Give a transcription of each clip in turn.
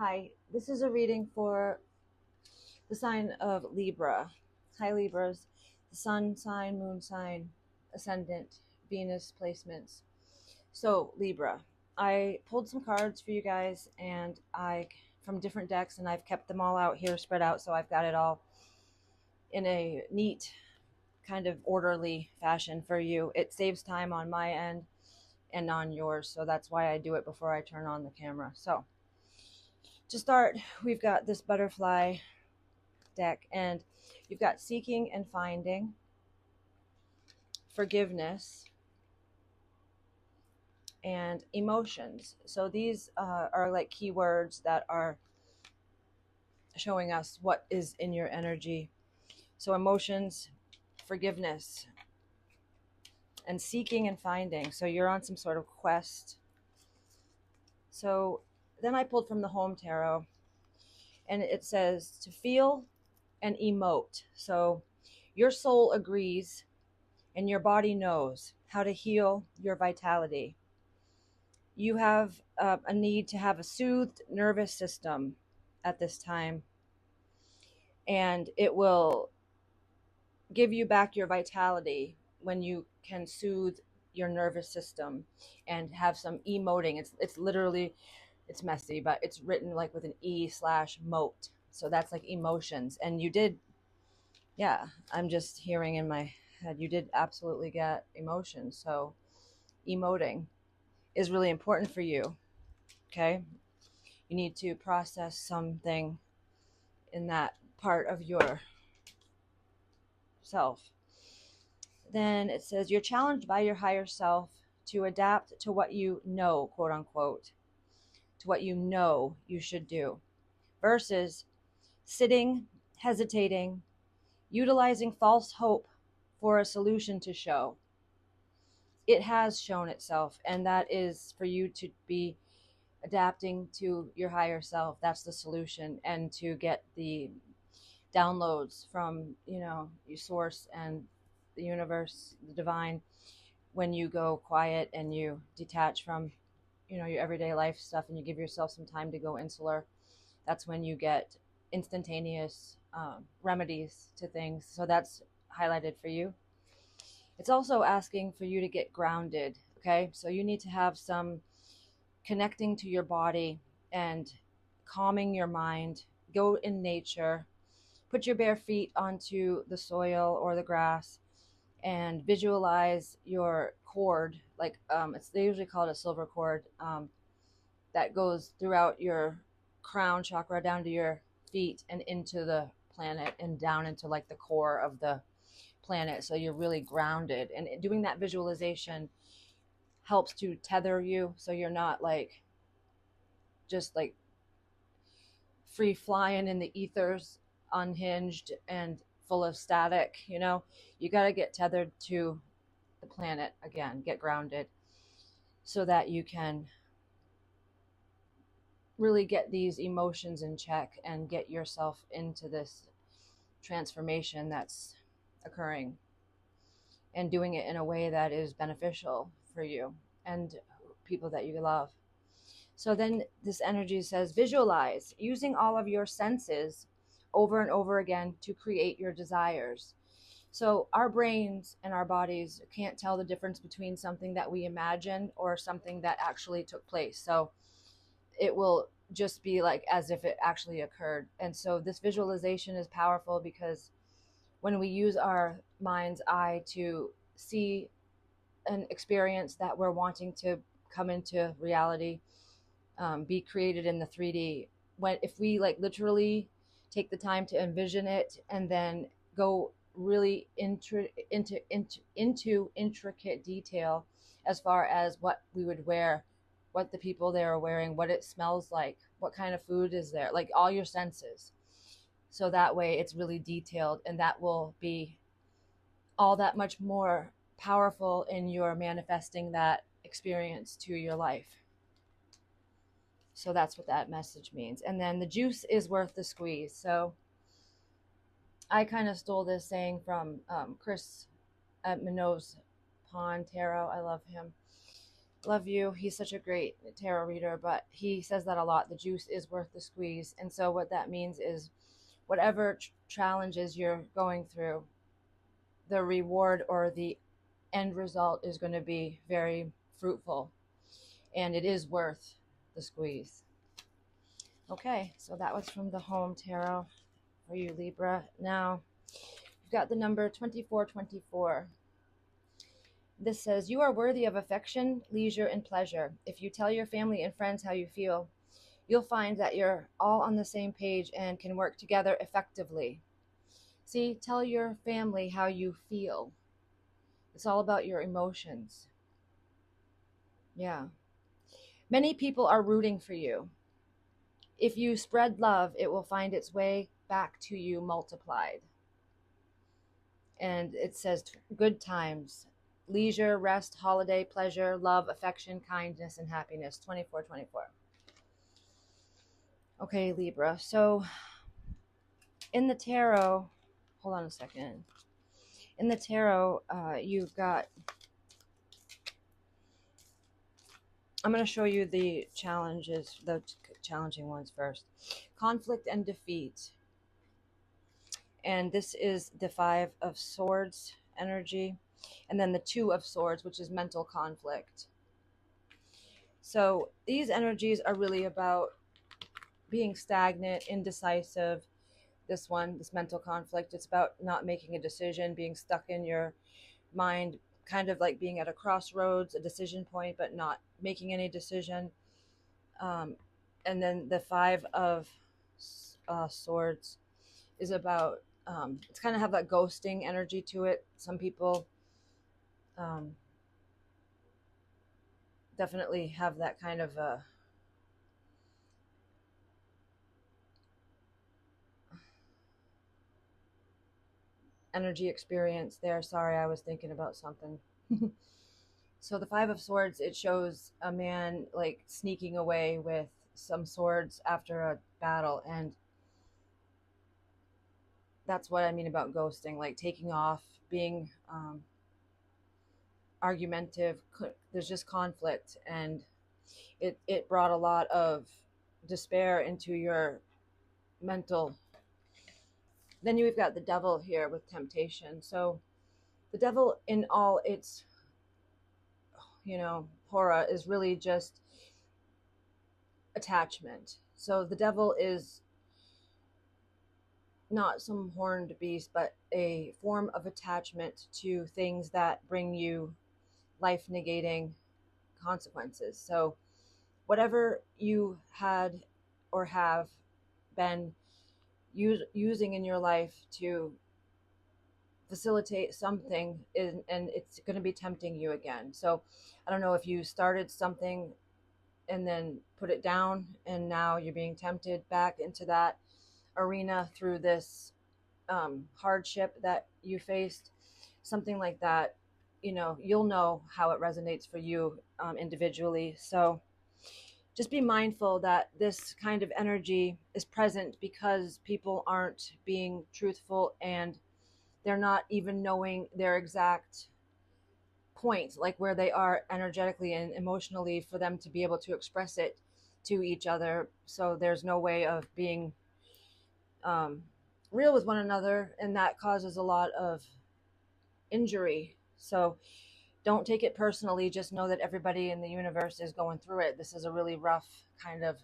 Hi, this is a reading for the sign of Libra. Hi, Libras. The sun sign, moon sign, ascendant, Venus placements. So, Libra. I pulled some cards for you guys and I from different decks, and I've kept them all out here spread out, so I've got it all in a neat kind of orderly fashion for you. It saves time on my end and on yours, so that's why I do it before I turn on the camera. So, to start, we've got this butterfly deck, and you've got seeking and finding, forgiveness, and emotions. So these are like keywords that are showing us what is in your energy. So emotions, forgiveness, and seeking and finding. So you're on some sort of quest. So then I pulled from the home tarot, and it says to feel and emote. So your soul agrees and your body knows how to heal your vitality. You have a need to have a soothed nervous system at this time, and it will give you back your vitality when you can soothe your nervous system and have some emoting. It's literally, it's messy, but it's written like with an E/mote. So that's like emotions. And you did, yeah, I'm just hearing in my head, you did absolutely get emotions. So emoting is really important for you. Okay. You need to process something in that part of your self. Then it says you're challenged by your higher self to adapt to what you know, quote unquote, to what you know you should do, versus sitting, hesitating, utilizing false hope for a solution to show. It has shown itself, and that is for you to be adapting to your higher self. That's the solution, and to get the downloads from your source and the universe, the divine. When you go quiet and you detach from your everyday life stuff, and you give yourself some time to go insular, that's when you get instantaneous remedies to things. So that's highlighted for you. It's also asking for you to get grounded. Okay, so you need to have some connecting to your body and calming your mind. Go in nature, put your bare feet onto the soil or the grass, and visualize your cord. Like they usually call it a silver cord, that goes throughout your crown chakra down to your feet and into the planet and down into like the core of the planet. So you're really grounded, and doing that visualization helps to tether you, so you're not like just like free flying in the ethers, unhinged and full of static. You got to get tethered to the planet again, get grounded, so that you can really get these emotions in check and get yourself into this transformation that's occurring, and doing it in a way that is beneficial for you and people that you love. So then this energy says visualize using all of your senses over and over again to create your desires. So our brains and our bodies can't tell the difference between something that we imagine or something that actually took place. So it will just be like as if it actually occurred. And so this visualization is powerful because when we use our mind's eye to see an experience that we're wanting to come into reality, be created in the 3D, if we like literally take the time to envision it and then go really into intricate detail as far as what we would wear, what the people there are wearing, what it smells like, what kind of food is there, like all your senses. So that way it's really detailed, and that will be all that much more powerful in your manifesting that experience to your life. So that's what that message means. And then the juice is worth the squeeze. So I kind of stole this saying from Chris at Minot's Pond Tarot. I love him. Love you. He's such a great tarot reader, but he says that a lot. The juice is worth the squeeze. And so what that means is whatever challenges you're going through, the reward or the end result is going to be very fruitful, and it is worth the squeeze. Okay, so that was from the home tarot for you, Libra. Now, you've got the number 2424. This says, you are worthy of affection, leisure, and pleasure. If you tell your family and friends how you feel, you'll find that you're all on the same page and can work together effectively. See, tell your family how you feel. It's all about your emotions. Yeah. Many people are rooting for you. If you spread love, it will find its way back to you multiplied. And it says good times, leisure, rest, holiday, pleasure, love, affection, kindness, and happiness. 2424. Okay, Libra. So in the tarot, hold on a second. In the tarot, you've got, I'm going to show you the challenges, the challenging ones first. Conflict and defeat. And this is the 5 of Swords energy. And then the 2 of Swords, which is mental conflict. So these energies are really about being stagnant, indecisive. This one, this mental conflict, it's about not making a decision, being stuck in your mind, kind of like being at a crossroads, a decision point, but not making any decision. And then the 5 of Swords is about, it's kind of have that ghosting energy to it. Some people definitely have that kind of energy experience there. Sorry, I was thinking about something. So the 5 of Swords, it shows a man like sneaking away with some swords after a battle, and that's what I mean about ghosting, like taking off, being argumentative. There's just conflict, and it brought a lot of despair into your mental. Then you've got the devil here with temptation. So the devil in all its, horror is really just attachment. So the devil is not some horned beast, but a form of attachment to things that bring you life negating consequences. So whatever you had or have been using in your life to facilitate something and it's going to be tempting you again. So I don't know if you started something and then put it down and now you're being tempted back into that arena through this hardship that you faced, something like that. You'll know how it resonates for you individually. So just be mindful that this kind of energy is present because people aren't being truthful and they're not even knowing their exact point, like where they are energetically and emotionally for them to be able to express it to each other. So there's no way of being real with one another, and that causes a lot of injury. So don't take it personally. Just know that everybody in the universe is going through it. This is a really rough kind of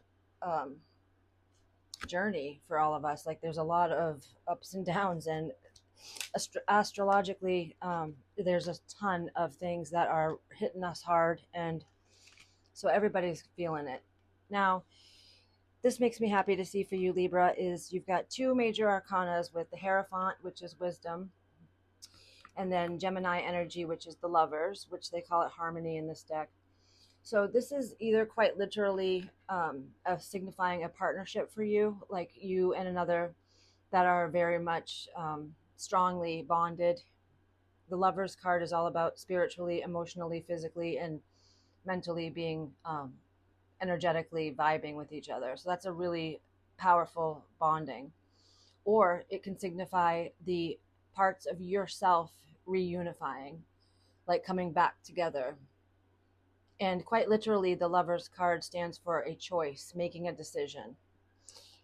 journey for all of us. Like there's a lot of ups and downs, and astrologically, there's a ton of things that are hitting us hard, and so everybody's feeling it. Now, this makes me happy to see for you, Libra, is you've got 2 major arcanas with the Hierophant, which is wisdom, and then Gemini energy, which is the lovers, which they call it harmony in this deck. So this is either quite literally signifying a partnership for you, like you and another that are very much strongly bonded. The Lovers card is all about spiritually, emotionally, physically, and mentally being energetically vibing with each other. So that's a really powerful bonding. Or it can signify the parts of yourself reunifying, like coming back together. And quite literally, the Lover's card stands for a choice, making a decision.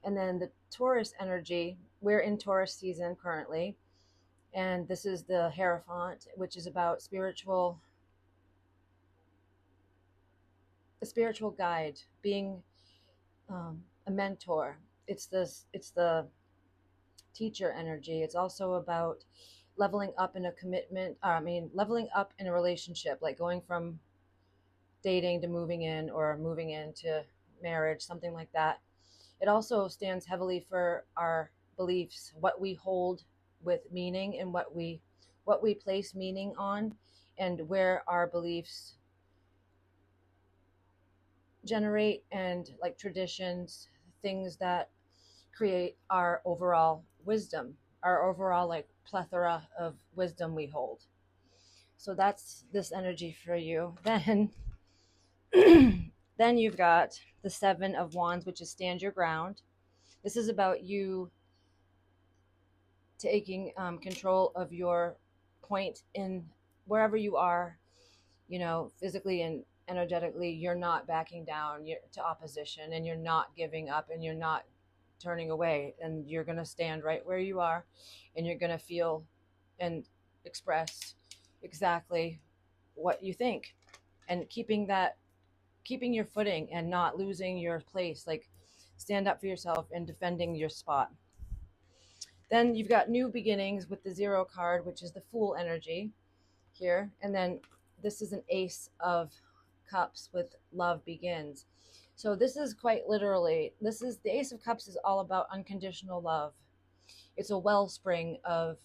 And then the Taurus energy, we're in Taurus season currently, and this is the Hierophant, which is about a spiritual guide, being a mentor. It's the teacher energy. It's also about leveling up in a commitment. Leveling up in a relationship, like going from dating to moving in, or moving into marriage, something like that. It also stands heavily for our beliefs, what we hold with meaning, and what we place meaning on, and where our beliefs generate, and like traditions, things that create our overall wisdom, our overall like plethora of wisdom we hold. So that's this energy for you. Then then you've got the Seven of Wands, which is stand your ground. This is about you taking control of your point in wherever you are, physically and energetically. You're not backing down to opposition, and you're not giving up, and you're not turning away, and you're going to stand right where you are, and you're going to feel and express exactly what you think, and keeping your footing and not losing your place. Like, stand up for yourself and defending your spot. Then you've got new beginnings with the Zero card, which is the Fool energy here. And then this is an Ace of Cups with love begins. So this is quite literally, the Ace of Cups is all about unconditional love. It's a wellspring of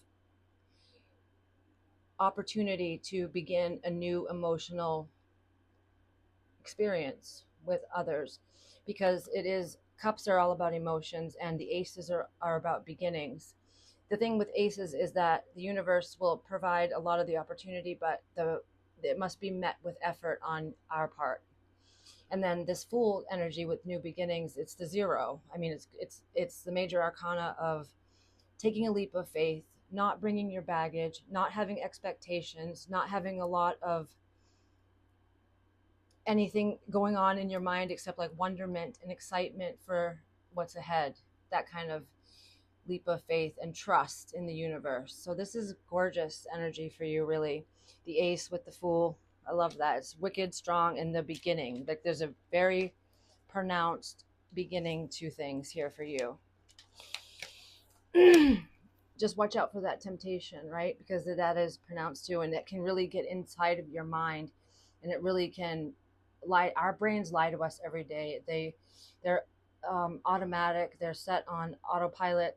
opportunity to begin a new emotional experience with others, because cups are all about emotions, and the aces are about beginnings. The thing with aces is that the universe will provide a lot of the opportunity, but it must be met with effort on our part. And then this Fool energy with new beginnings, it's the zero. I mean, it's the major arcana of taking a leap of faith, not bringing your baggage, not having expectations, not having a lot of anything going on in your mind except like wonderment and excitement for what's ahead. That kind of leap of faith and trust in the universe. So this is gorgeous energy for you, really. The Ace with the Fool, I love that. It's wicked strong in the beginning. Like, there's a very pronounced beginning to things here for you. Just watch out for that temptation, right? Because that is pronounced too, and it can really get inside of your mind, and it really can lie. Our brains lie to us every day. They're automatic. They're set on autopilot.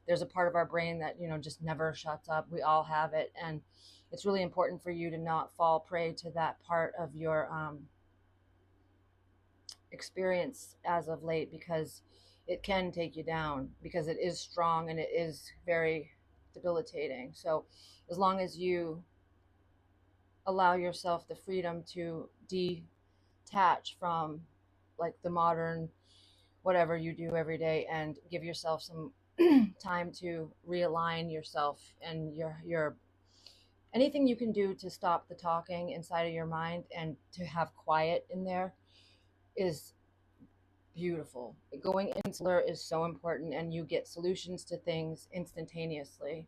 There's a part of our brain that just never shuts up. We all have it, and it's really important for you to not fall prey to that part of your experience as of late, because it can take you down, because it is strong and it is very debilitating. So as long as you allow yourself the freedom to detach from like the modern whatever you do every day, and give yourself some time to realign yourself, and your anything you can do to stop the talking inside of your mind and to have quiet in there is beautiful. Going insular is so important, and you get solutions to things instantaneously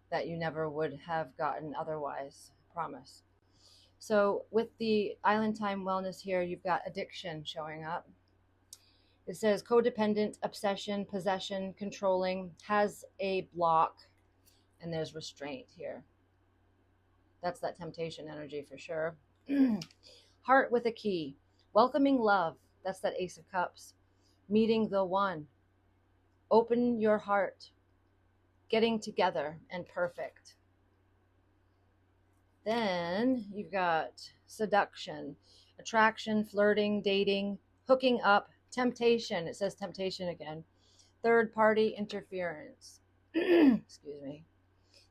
that you never would have gotten otherwise. Promise. So with the Island Time Wellness here, you've got addiction showing up. It says codependent, obsession, possession, controlling, has a block, and there's restraint here. That's that temptation energy for sure. Heart with a key, welcoming love. That's that Ace of Cups. Meeting the one. Open your heart. Getting together and perfect. Then you've got seduction, attraction, flirting, dating, hooking up, temptation. It says temptation again. Third party interference. Excuse me.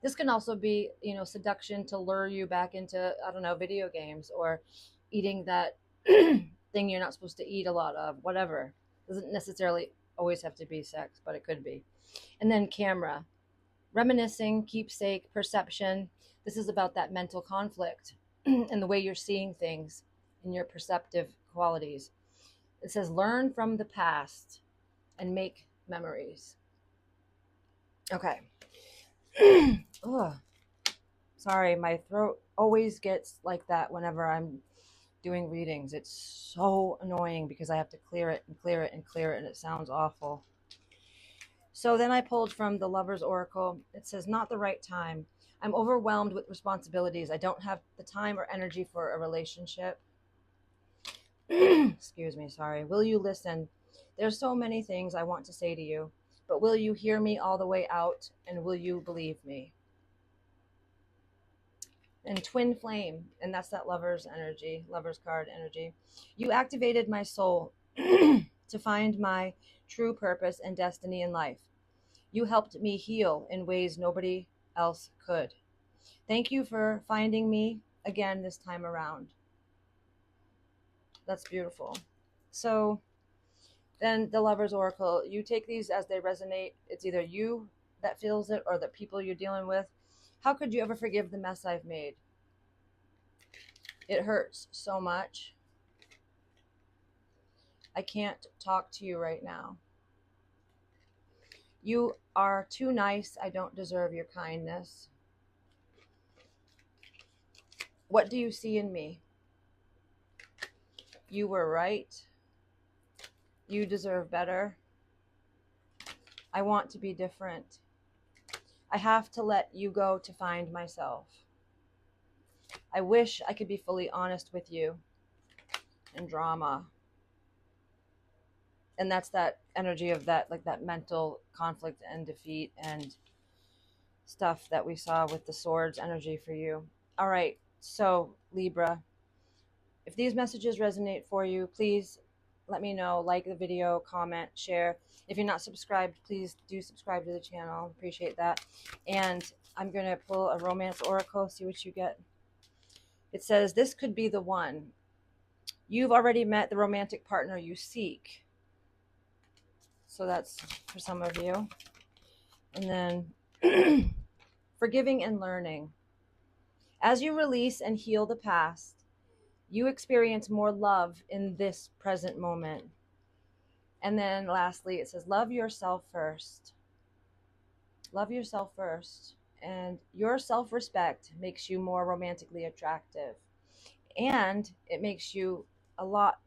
This can also be, seduction to lure you back into, I don't know, video games, or eating that thing you're not supposed to eat a lot of, whatever. Doesn't necessarily always have to be sex, but it could be. And then camera, reminiscing, keepsake, perception. This is about that mental conflict and the way you're seeing things. in your perceptive qualities. It says, learn from the past and make memories. Okay. Ugh. Sorry, my throat always gets like that whenever I'm doing readings. It's so annoying because I have to clear it and clear it and clear it, and it sounds awful. So then I pulled from the Lover's Oracle. It says, not the right time. I'm overwhelmed with responsibilities. I don't have the time or energy for a relationship. Excuse me, sorry. Will you listen? There's so many things I want to say to you, but will you hear me all the way out, and will you believe me? And twin flame, and that's that lover's energy, lover's card energy. You activated my soul to find my true purpose and destiny in life. You helped me heal in ways nobody else could. Thank you for finding me again this time around. That's beautiful. So then the Lover's Oracle, you take these as they resonate. It's either you that feels it or the people you're dealing with. How could you ever forgive the mess I've made? It hurts so much. I can't talk to you right now. You are too nice. I don't deserve your kindness. What do you see in me? You were right. You deserve better. I want to be different. I have to let you go to find myself. I wish I could be fully honest with you. And drama. And that's that energy of that, like that mental conflict and defeat and stuff that we saw with the swords energy for you. All right. So Libra, if these messages resonate for you, please let me know. Like the video, comment, share. If you're not subscribed, please do subscribe to the channel. Appreciate that. And I'm going to pull a romance oracle, see what you get. It says, this could be the one. You've already met the romantic partner you seek. So that's for some of you. And then forgiving and learning. As you release and heal the past, you experience more love in this present moment. And then lastly, it says, love yourself first. Love yourself first. And your self-respect makes you more romantically attractive. And it makes you a lot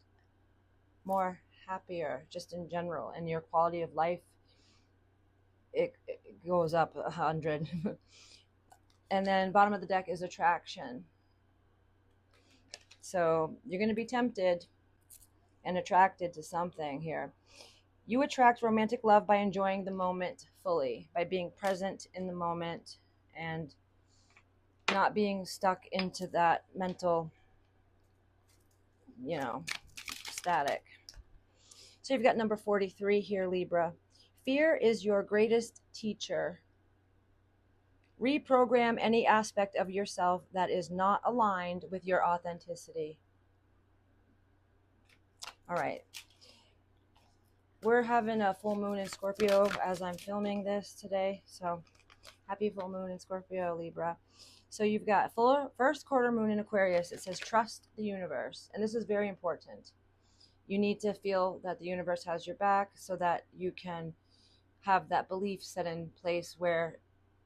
more happier just in general. And your quality of life, it goes up 100. And then bottom of the deck is attraction. So you're going to be tempted and attracted to something here. You attract romantic love by enjoying the moment fully, by being present in the moment and not being stuck into that mental, static. So you've got number 43 here, Libra. Fear is your greatest teacher. Reprogram any aspect of yourself that is not aligned with your authenticity. All right. We're having a full moon in Scorpio as I'm filming this today. So happy full moon in Scorpio, Libra. So you've got first quarter moon in Aquarius. It says trust the universe. And this is very important. You need to feel that the universe has your back so that you can have that belief set in place where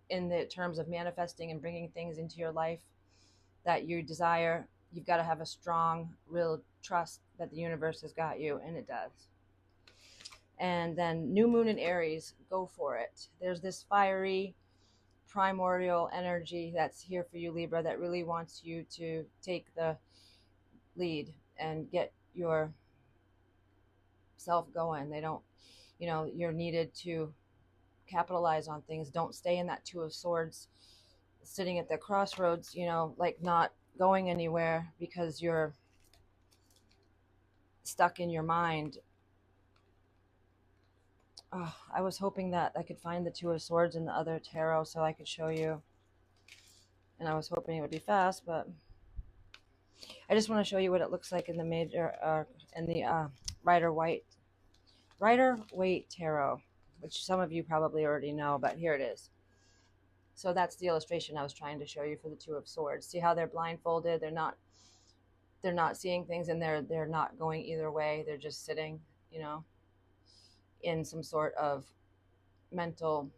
in the terms of manifesting and bringing things into your life that you desire, you've got to have a strong, real trust that the universe has got you, and it does. And then new moon in Aries, go for it. There's this fiery, primordial energy that's here for you, Libra, that really wants you to take the lead and get your self going. They don't, you're needed to capitalize on things. Don't stay in that Two of Swords, sitting at the crossroads, like not going anywhere because you're stuck in your mind. Oh, I was hoping that I could find the Two of Swords in the other tarot so I could show you. And I was hoping it would be fast, but I just want to show you what it looks like in the major, in the Rider-Waite tarot, which some of you probably already know, but here it is. So that's the illustration I was trying to show you for the Two of Swords. See how they're blindfolded? They're they're not seeing things, and they're not going either way. They're just sitting, you know, in some sort of mental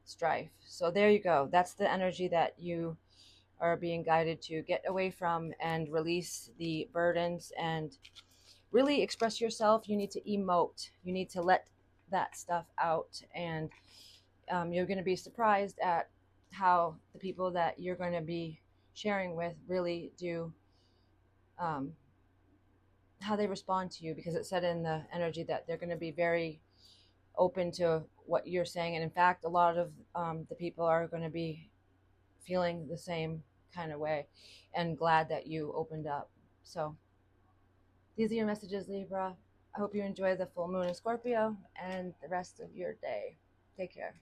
strife. So there you go. That's the energy that you are being guided to get away from and release the burdens and really express yourself. You need to emote. You need to let that stuff out, and you're going to be surprised at how the people that you're going to be sharing with really do, um, how they respond to you, because it said in the energy that they're going to be very open to what you're saying. And in fact, a lot of the people are going to be feeling the same kind of way and glad that you opened up. So these are your messages, Libra. I hope you enjoy the full moon in Scorpio and the rest of your day. Take care.